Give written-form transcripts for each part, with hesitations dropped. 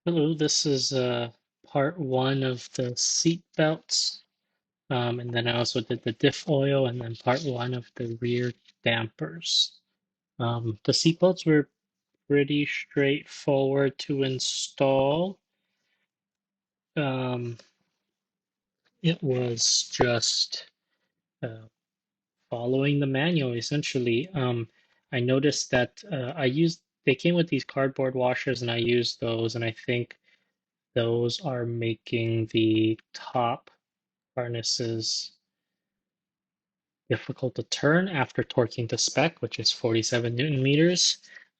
Hello, this is part one of the seat belts. And then I also did the diff oil and then part one of the rear dampers. The seat belts were pretty straightforward to install. Um, it was just uh, following the manual essentially. I noticed that they came with these cardboard washers and I used those, and I think those are making the top harnesses difficult to turn after torquing to spec, which is 47 Newton meters.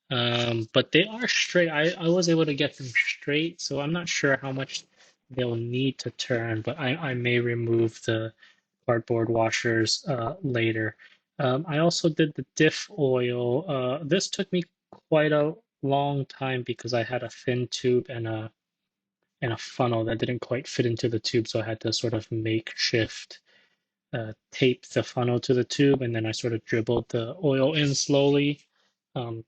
But they are straight. I was able to get them straight, so I'm not sure how much they'll need to turn, but I may remove the cardboard washers later. I also did the diff oil. This took me quite a long time because I had a thin tube and a funnel that didn't quite fit into the tube, so I had to sort of makeshift tape the funnel to the tube, and then I sort of dribbled the oil in slowly. Um,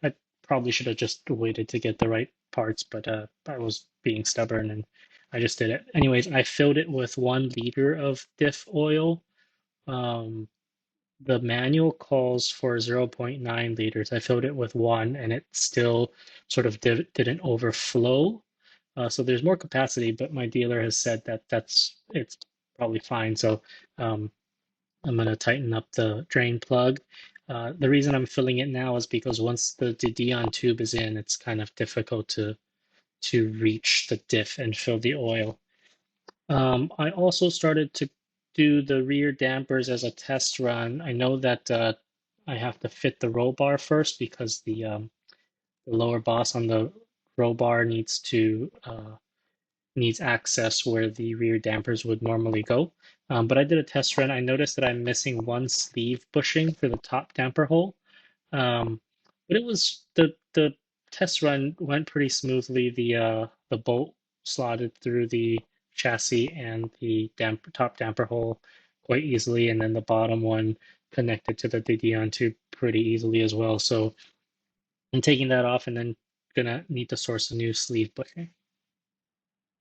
I probably should have just waited to get the right parts, but I was being stubborn and I just did it. Anyways, I filled it with 1 liter of diff oil. Um, the manual calls for 0.9 liters. I filled it with one, and it still sort of didn't overflow. So there's more capacity, but my dealer has said that it's probably fine. So um, I'm going to tighten up the drain plug. The reason I'm filling it now is because once the DeDion tube is in, it's kind of difficult to reach the diff and fill the oil. I also started to do the rear dampers as a test run. I know that I have to fit the roll bar first because the lower boss on the roll bar needs access where the rear dampers would normally go. But I did a test run. I noticed that I'm missing one sleeve bushing for the top damper hole. Um, but it was the test run went pretty smoothly. The bolt slotted through the chassis and the top damper hole quite easily, and then the bottom one connected to the DeDion tube pretty easily as well. So I'm taking that off and then gonna need to source a new sleeve bushing.